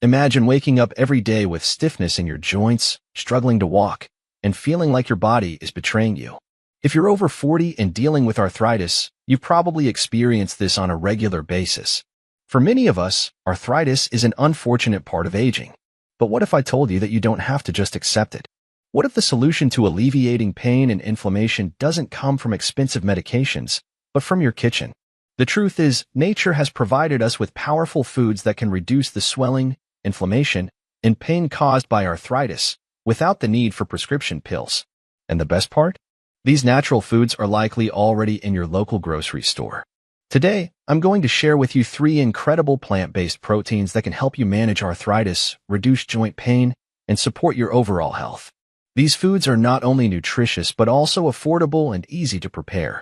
Imagine waking up every day with stiffness in your joints, struggling to walk, and feeling like your body is betraying you. If you're over 40 and dealing with arthritis, you've probably experienced this on a regular basis. For many of us, arthritis is an unfortunate part of aging. But what if I told you that you don't have to just accept it? What if the solution to alleviating pain and inflammation doesn't come from expensive medications, but from your kitchen? The truth is, nature has provided us with powerful foods that can reduce the swelling, inflammation, and pain caused by arthritis without the need for prescription pills. And the best part? These natural foods are likely already in your local grocery store. Today, I'm going to share with you 3 incredible plant-based proteins that can help you manage arthritis, reduce joint pain, and support your overall health. These foods are not only nutritious but also affordable and easy to prepare.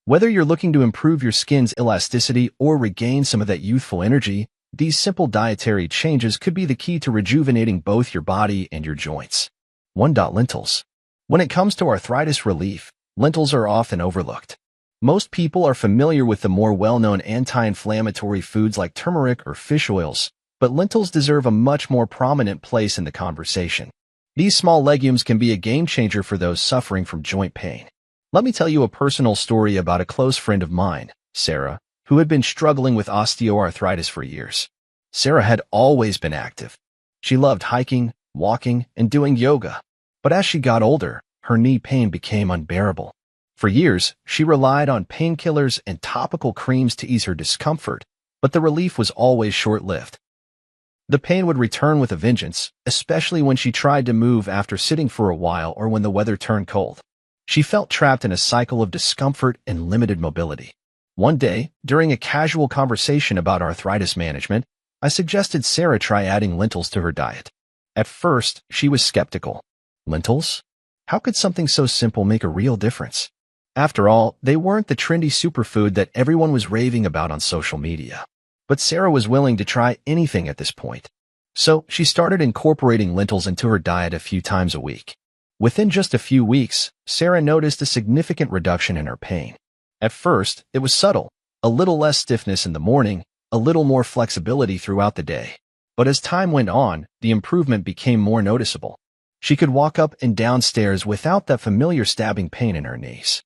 Whether you're looking to improve your skin's elasticity or regain some of that youthful energy, these simple dietary changes could be the key to rejuvenating both your body and your joints. 1. Lentils. When it comes to arthritis relief, lentils are often overlooked. Most people are familiar with the more well-known anti-inflammatory foods like turmeric or fish oils, but lentils deserve a much more prominent place in the conversation. These small legumes can be a game-changer for those suffering from joint pain. Let me tell you a personal story about a close friend of mine, Sarah, who had been struggling with osteoarthritis for years. Sarah had always been active. She loved hiking, walking, and doing yoga. But as she got older, her knee pain became unbearable. For years, she relied on painkillers and topical creams to ease her discomfort, but the relief was always short-lived. The pain would return with a vengeance, especially when she tried to move after sitting for a while or when the weather turned cold. She felt trapped in a cycle of discomfort and limited mobility. One day, during a casual conversation about arthritis management, I suggested Sarah try adding lentils to her diet. At first, she was skeptical. Lentils? How could something so simple make a real difference? After all, they weren't the trendy superfood that everyone was raving about on social media. But Sarah was willing to try anything at this point. So she started incorporating lentils into her diet a few times a week. Within just a few weeks, Sarah noticed a significant reduction in her pain. At first, it was subtle, a little less stiffness in the morning, a little more flexibility throughout the day. But as time went on, the improvement became more noticeable. She could walk up and down stairs without that familiar stabbing pain in her knees.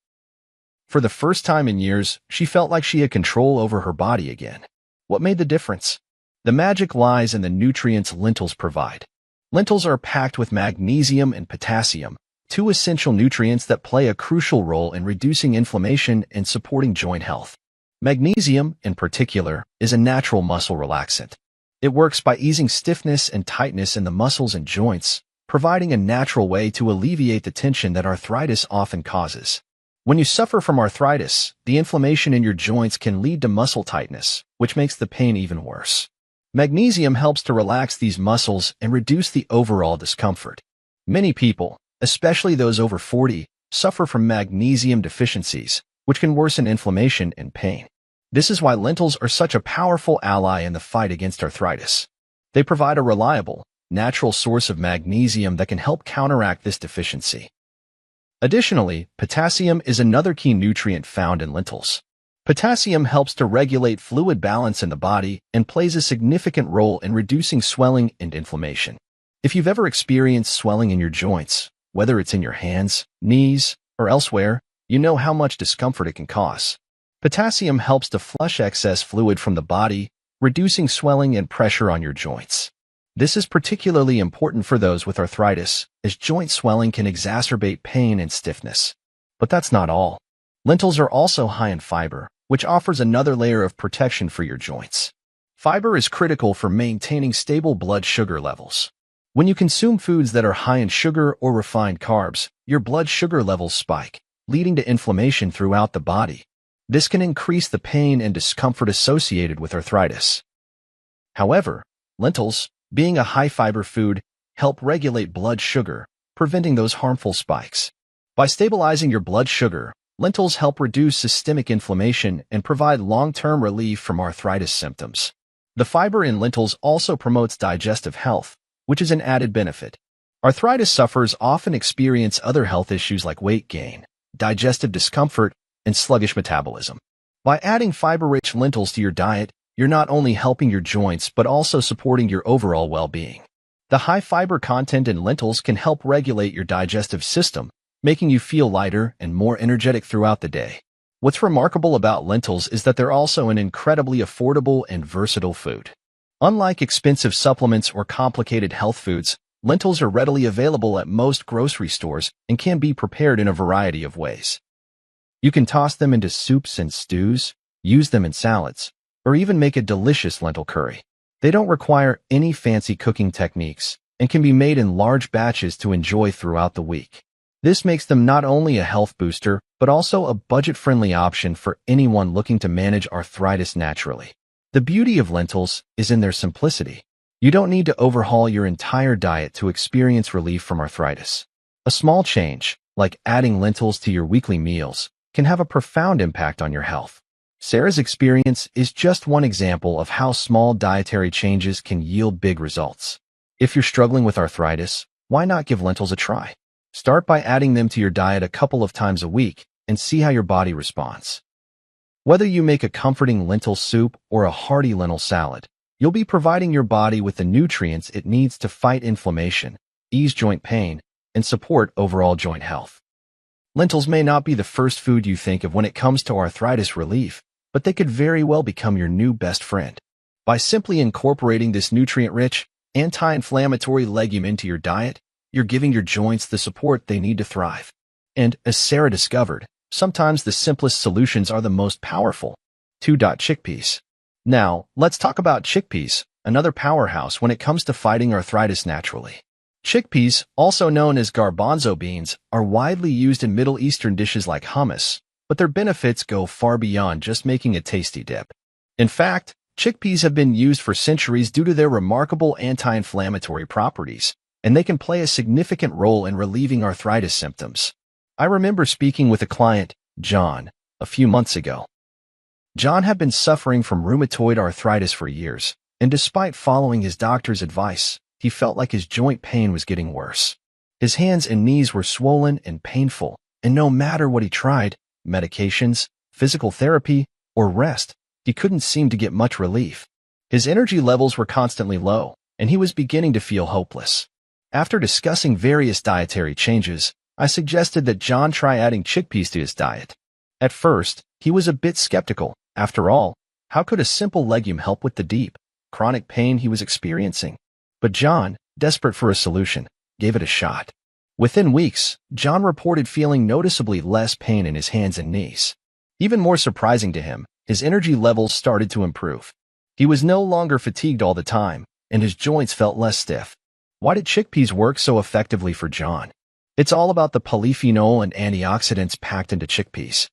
For the first time in years, she felt like she had control over her body again. What made the difference? The magic lies in the nutrients lentils provide. Lentils are packed with magnesium and potassium, 2 essential nutrients that play a crucial role in reducing inflammation and supporting joint health. Magnesium, in particular, is a natural muscle relaxant. It works by easing stiffness and tightness in the muscles and joints, providing a natural way to alleviate the tension that arthritis often causes. When you suffer from arthritis, the inflammation in your joints can lead to muscle tightness, which makes the pain even worse. Magnesium helps to relax these muscles and reduce the overall discomfort. Many people, especially those over 40, suffer from magnesium deficiencies, which can worsen inflammation and pain. This is why lentils are such a powerful ally in the fight against arthritis. They provide a reliable, natural source of magnesium that can help counteract this deficiency. Additionally, potassium is another key nutrient found in lentils. Potassium helps to regulate fluid balance in the body and plays a significant role in reducing swelling and inflammation. If you've ever experienced swelling in your joints, whether it's in your hands, knees, or elsewhere, you know how much discomfort it can cause. Potassium helps to flush excess fluid from the body, reducing swelling and pressure on your joints. This is particularly important for those with arthritis, as joint swelling can exacerbate pain and stiffness. But that's not all. Lentils are also high in fiber, which offers another layer of protection for your joints. Fiber is critical for maintaining stable blood sugar levels. When you consume foods that are high in sugar or refined carbs, your blood sugar levels spike, leading to inflammation throughout the body. This can increase the pain and discomfort associated with arthritis. However, lentils, being a high-fiber food, help regulate blood sugar, preventing those harmful spikes. By stabilizing your blood sugar, lentils help reduce systemic inflammation and provide long-term relief from arthritis symptoms. The fiber in lentils also promotes digestive health, which is an added benefit. Arthritis sufferers often experience other health issues like weight gain, digestive discomfort, and sluggish metabolism. By adding fiber-rich lentils to your diet, you're not only helping your joints but also supporting your overall well-being. The high fiber content in lentils can help regulate your digestive system, making you feel lighter and more energetic throughout the day. What's remarkable about lentils is that they're also an incredibly affordable and versatile food. Unlike expensive supplements or complicated health foods, lentils are readily available at most grocery stores and can be prepared in a variety of ways. You can toss them into soups and stews, use them in salads, or even make a delicious lentil curry. They don't require any fancy cooking techniques and can be made in large batches to enjoy throughout the week. This makes them not only a health booster, but also a budget-friendly option for anyone looking to manage arthritis naturally. The beauty of lentils is in their simplicity. You don't need to overhaul your entire diet to experience relief from arthritis. A small change, like adding lentils to your weekly meals, can have a profound impact on your health. Sarah's experience is just one example of how small dietary changes can yield big results. If you're struggling with arthritis, why not give lentils a try? Start by adding them to your diet a couple of times a week and see how your body responds. Whether you make a comforting lentil soup or a hearty lentil salad, you'll be providing your body with the nutrients it needs to fight inflammation, ease joint pain, and support overall joint health. Lentils may not be the first food you think of when it comes to arthritis relief, but they could very well become your new best friend. By simply incorporating this nutrient-rich, anti-inflammatory legume into your diet, you're giving your joints the support they need to thrive. And, as Sarah discovered, sometimes the simplest solutions are the most powerful. 2. Chickpeas. Now, let's talk about chickpeas, another powerhouse when it comes to fighting arthritis naturally. Chickpeas, also known as garbanzo beans, are widely used in Middle Eastern dishes like hummus, but their benefits go far beyond just making a tasty dip. In fact, chickpeas have been used for centuries due to their remarkable anti-inflammatory properties, and they can play a significant role in relieving arthritis symptoms. I remember speaking with a client, John, a few months ago. John had been suffering from rheumatoid arthritis for years, and despite following his doctor's advice, he felt like his joint pain was getting worse. His hands and knees were swollen and painful, and no matter what he tried, medications, physical therapy, or rest, he couldn't seem to get much relief. His energy levels were constantly low, and he was beginning to feel hopeless. After discussing various dietary changes, I suggested that John try adding chickpeas to his diet. At first, he was a bit skeptical. After all, how could a simple legume help with the deep, chronic pain he was experiencing? But John, desperate for a solution, gave it a shot. Within weeks, John reported feeling noticeably less pain in his hands and knees. Even more surprising to him, his energy levels started to improve. He was no longer fatigued all the time, and his joints felt less stiff. Why did chickpeas work so effectively for John? It's all about the polyphenol and antioxidants packed into chickpeas.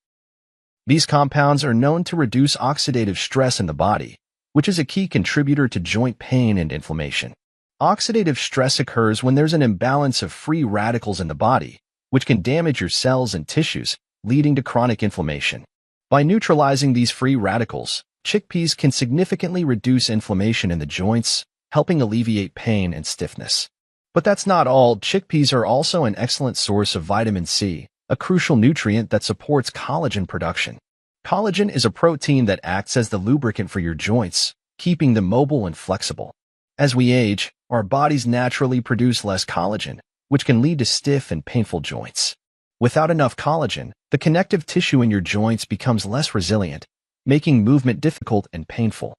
These compounds are known to reduce oxidative stress in the body, which is a key contributor to joint pain and inflammation. Oxidative stress occurs when there's an imbalance of free radicals in the body, which can damage your cells and tissues, leading to chronic inflammation. By neutralizing these free radicals, chickpeas can significantly reduce inflammation in the joints, helping alleviate pain and stiffness. But that's not all. Chickpeas are also an excellent source of vitamin C, a crucial nutrient that supports collagen production. Collagen is a protein that acts as the lubricant for your joints, keeping them mobile and flexible. As we age, our bodies naturally produce less collagen, which can lead to stiff and painful joints. Without enough collagen, the connective tissue in your joints becomes less resilient, making movement difficult and painful.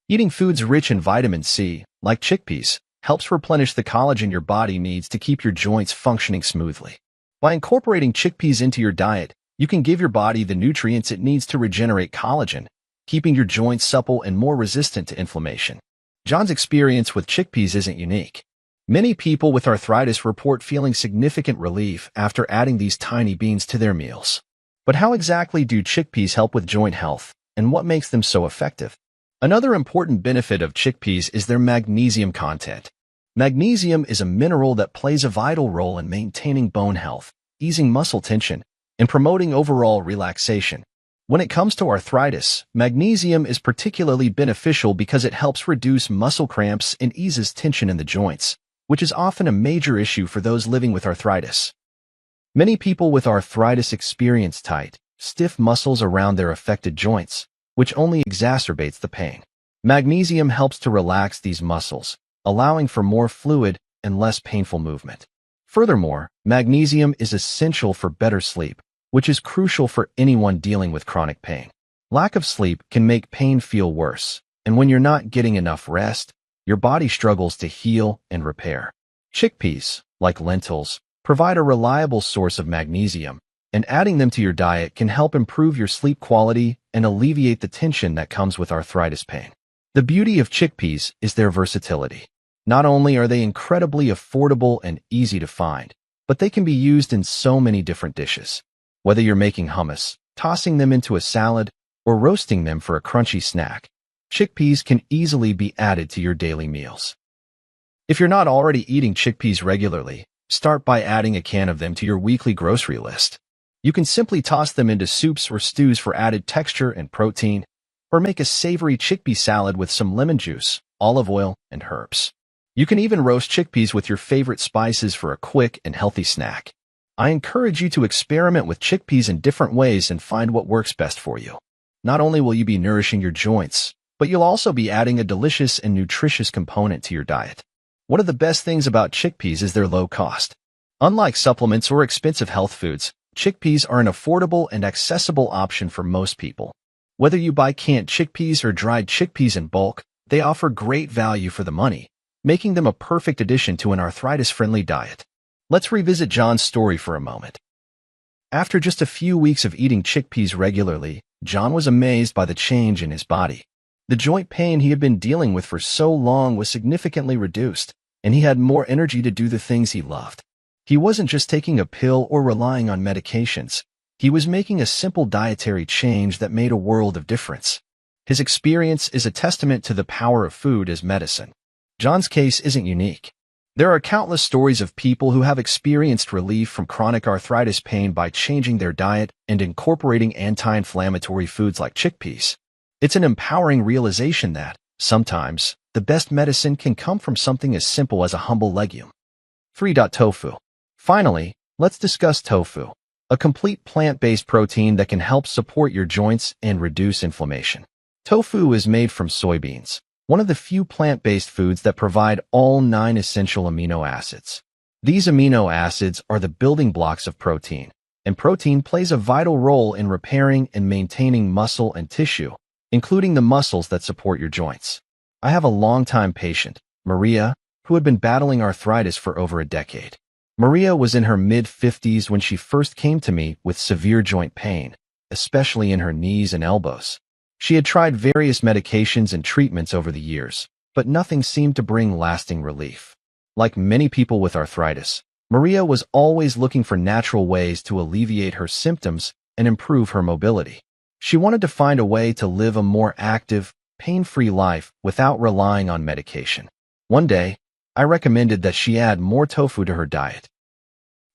Eating foods rich in vitamin C, like chickpeas, helps replenish the collagen your body needs to keep your joints functioning smoothly. By incorporating chickpeas into your diet, you can give your body the nutrients it needs to regenerate collagen, keeping your joints supple and more resistant to inflammation. John's experience with chickpeas isn't unique. Many people with arthritis report feeling significant relief after adding these tiny beans to their meals. But how exactly do chickpeas help with joint health, and what makes them so effective? Another important benefit of chickpeas is their magnesium content. Magnesium is a mineral that plays a vital role in maintaining bone health, easing muscle tension, and promoting overall relaxation. When it comes to arthritis, magnesium is particularly beneficial because it helps reduce muscle cramps and eases tension in the joints, which is often a major issue for those living with arthritis. Many people with arthritis experience tight, stiff muscles around their affected joints, which only exacerbates the pain. Magnesium helps to relax these muscles, allowing for more fluid and less painful movement. Furthermore, magnesium is essential for better sleep, which is crucial for anyone dealing with chronic pain. Lack of sleep can make pain feel worse, and when you're not getting enough rest, your body struggles to heal and repair. Chickpeas, like lentils, provide a reliable source of magnesium, and adding them to your diet can help improve your sleep quality and alleviate the tension that comes with arthritis pain. The beauty of chickpeas is their versatility. Not only are they incredibly affordable and easy to find, but they can be used in so many different dishes. Whether you're making hummus, tossing them into a salad, or roasting them for a crunchy snack, chickpeas can easily be added to your daily meals. If you're not already eating chickpeas regularly, start by adding a can of them to your weekly grocery list. You can simply toss them into soups or stews for added texture and protein, or make a savory chickpea salad with some lemon juice, olive oil, and herbs. You can even roast chickpeas with your favorite spices for a quick and healthy snack. I encourage you to experiment with chickpeas in different ways and find what works best for you. Not only will you be nourishing your joints, but you'll also be adding a delicious and nutritious component to your diet. One of the best things about chickpeas is their low cost. Unlike supplements or expensive health foods, chickpeas are an affordable and accessible option for most people. Whether you buy canned chickpeas or dried chickpeas in bulk, they offer great value for the money, making them a perfect addition to an arthritis-friendly diet. Let's revisit John's story for a moment. After just a few weeks of eating chickpeas regularly, John was amazed by the change in his body. The joint pain he had been dealing with for so long was significantly reduced, and he had more energy to do the things he loved. He wasn't just taking a pill or relying on medications. He was making a simple dietary change that made a world of difference. His experience is a testament to the power of food as medicine. John's case isn't unique. There are countless stories of people who have experienced relief from chronic arthritis pain by changing their diet and incorporating anti-inflammatory foods like chickpeas. It's an empowering realization that, sometimes, the best medicine can come from something as simple as a humble legume. 3. Tofu. Finally, let's discuss tofu, a complete plant-based protein that can help support your joints and reduce inflammation. Tofu is made from soybeans, one of the few plant-based foods that provide all 9 essential amino acids. These amino acids are the building blocks of protein, and protein plays a vital role in repairing and maintaining muscle and tissue, including the muscles that support your joints. I have a longtime patient, Maria, who had been battling arthritis for over a decade. Maria was in her mid-50s when she first came to me with severe joint pain, especially in her knees and elbows. She had tried various medications and treatments over the years, but nothing seemed to bring lasting relief. Like many people with arthritis, Maria was always looking for natural ways to alleviate her symptoms and improve her mobility. She wanted to find a way to live a more active, pain-free life without relying on medication. One day, I recommended that she add more tofu to her diet.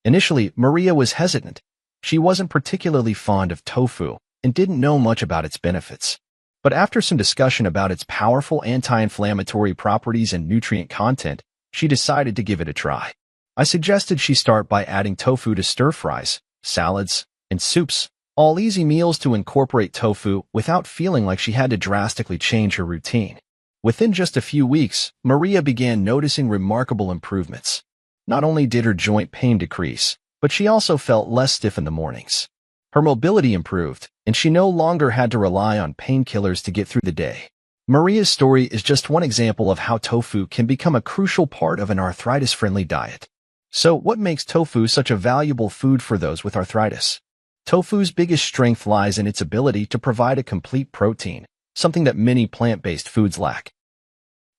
Initially, Maria was hesitant. She wasn't particularly fond of tofu and didn't know much about its benefits. But after some discussion about its powerful anti-inflammatory properties and nutrient content, she decided to give it a try. I suggested she start by adding tofu to stir-fries, salads, and soups, all easy meals to incorporate tofu without feeling like she had to drastically change her routine. Within just a few weeks, Maria began noticing remarkable improvements. Not only did her joint pain decrease, but she also felt less stiff in the mornings. Her mobility improved, and she no longer had to rely on painkillers to get through the day. Maria's story is just one example of how tofu can become a crucial part of an arthritis-friendly diet. So, what makes tofu such a valuable food for those with arthritis? Tofu's biggest strength lies in its ability to provide a complete protein, something that many plant-based foods lack.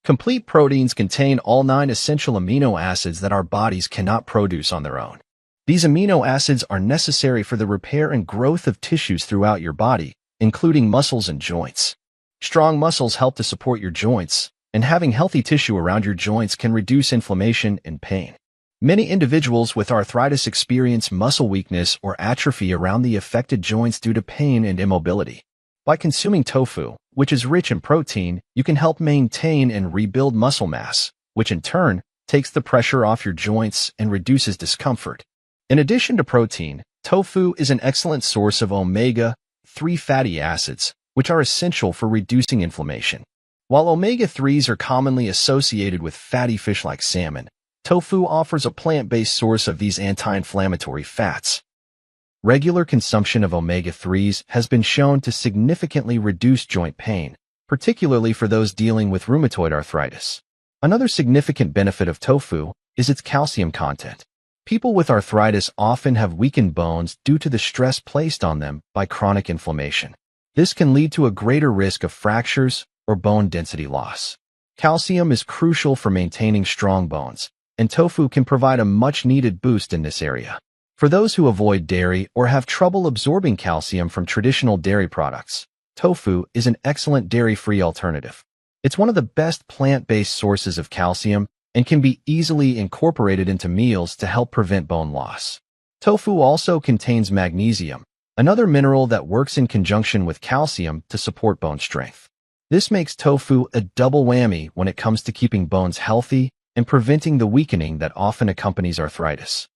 Complete proteins contain all 9 essential amino acids that our bodies cannot produce on their own. These amino acids are necessary for the repair and growth of tissues throughout your body, including muscles and joints. Strong muscles help to support your joints, and having healthy tissue around your joints can reduce inflammation and pain. Many individuals with arthritis experience muscle weakness or atrophy around the affected joints due to pain and immobility. By consuming tofu, which is rich in protein, you can help maintain and rebuild muscle mass, which in turn takes the pressure off your joints and reduces discomfort. In addition to protein, tofu is an excellent source of omega-3 fatty acids, which are essential for reducing inflammation. While omega-3s are commonly associated with fatty fish like salmon, tofu offers a plant-based source of these anti-inflammatory fats. Regular consumption of omega-3s has been shown to significantly reduce joint pain, particularly for those dealing with rheumatoid arthritis. Another significant benefit of tofu is its calcium content. People with arthritis often have weakened bones due to the stress placed on them by chronic inflammation. This can lead to a greater risk of fractures or bone density loss. Calcium is crucial for maintaining strong bones, and tofu can provide a much-needed boost in this area. For those who avoid dairy or have trouble absorbing calcium from traditional dairy products, tofu is an excellent dairy-free alternative. It's one of the best plant-based sources of calcium and can be easily incorporated into meals to help prevent bone loss. Tofu also contains magnesium, another mineral that works in conjunction with calcium to support bone strength. This makes tofu a double whammy when it comes to keeping bones healthy and preventing the weakening that often accompanies arthritis.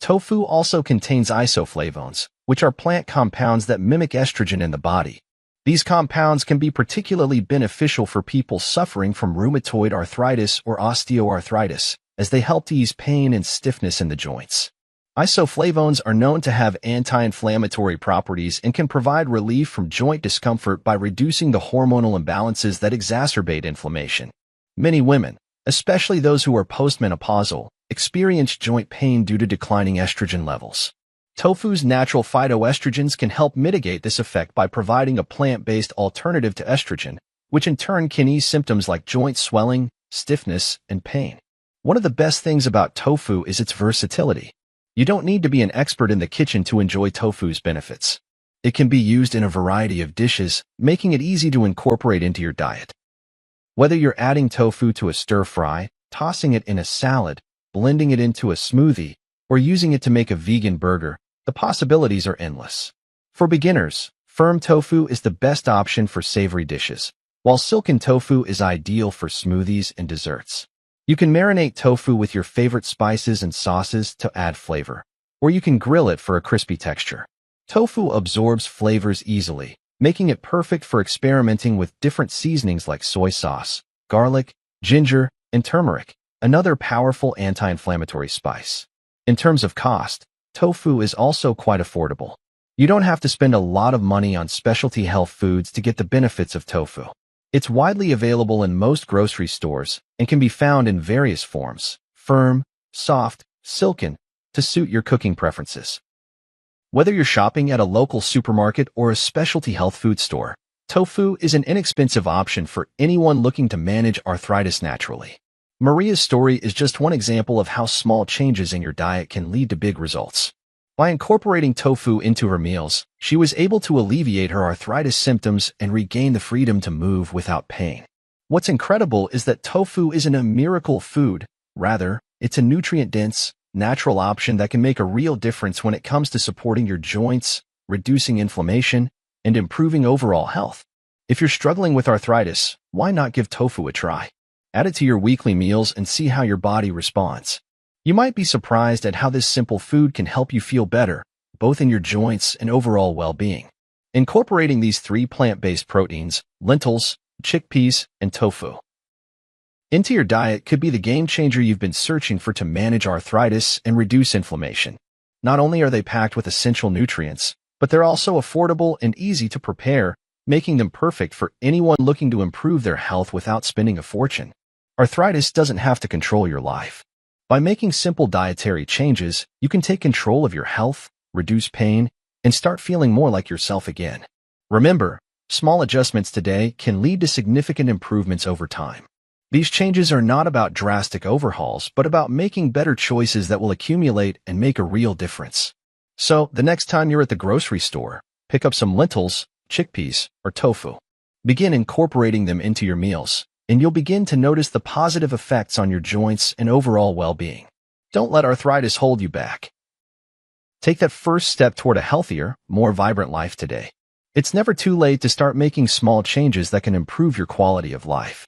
Tofu also contains isoflavones, which are plant compounds that mimic estrogen in the body. These compounds can be particularly beneficial for people suffering from rheumatoid arthritis or osteoarthritis, as they help to ease pain and stiffness in the joints. Isoflavones are known to have anti-inflammatory properties and can provide relief from joint discomfort by reducing the hormonal imbalances that exacerbate inflammation. Many women, especially those who are postmenopausal, experience joint pain due to declining estrogen levels. Tofu's natural phytoestrogens can help mitigate this effect by providing a plant-based alternative to estrogen, which in turn can ease symptoms like joint swelling, stiffness, and pain. One of the best things about tofu is its versatility. You don't need to be an expert in the kitchen to enjoy tofu's benefits. It can be used in a variety of dishes, making it easy to incorporate into your diet. Whether you're adding tofu to a stir-fry, tossing it in a salad, blending it into a smoothie, or using it to make a vegan burger, the possibilities are endless. For beginners, firm tofu is the best option for savory dishes, while silken tofu is ideal for smoothies and desserts. You can marinate tofu with your favorite spices and sauces to add flavor, or you can grill it for a crispy texture. Tofu absorbs flavors easily, making it perfect for experimenting with different seasonings like soy sauce, garlic, ginger, and turmeric, another powerful anti-inflammatory spice. In terms of cost, tofu is also quite affordable. You don't have to spend a lot of money on specialty health foods to get the benefits of tofu. It's widely available in most grocery stores and can be found in various forms, firm, soft, silken, to suit your cooking preferences. Whether you're shopping at a local supermarket or a specialty health food store, tofu is an inexpensive option for anyone looking to manage arthritis naturally. Maria's story is just one example of how small changes in your diet can lead to big results. By incorporating tofu into her meals, she was able to alleviate her arthritis symptoms and regain the freedom to move without pain. What's incredible is that tofu isn't a miracle food. Rather, it's a nutrient-dense, natural option that can make a real difference when it comes to supporting your joints, reducing inflammation, and improving overall health. If you're struggling with arthritis, why not give tofu a try? Add it to your weekly meals and see how your body responds. You might be surprised at how this simple food can help you feel better, both in your joints and overall well-being. Incorporating these 3 plant-based proteins, lentils, chickpeas, and tofu, into your diet could be the game-changer you've been searching for to manage arthritis and reduce inflammation. Not only are they packed with essential nutrients, but they're also affordable and easy to prepare, making them perfect for anyone looking to improve their health without spending a fortune. Arthritis doesn't have to control your life. By making simple dietary changes, you can take control of your health, reduce pain, and start feeling more like yourself again. Remember, small adjustments today can lead to significant improvements over time. These changes are not about drastic overhauls, but about making better choices that will accumulate and make a real difference. So, the next time you're at the grocery store, pick up some lentils, chickpeas, or tofu. Begin incorporating them into your meals, and you'll begin to notice the positive effects on your joints and overall well-being. Don't let arthritis hold you back. Take that first step toward a healthier, more vibrant life today. It's never too late to start making small changes that can improve your quality of life.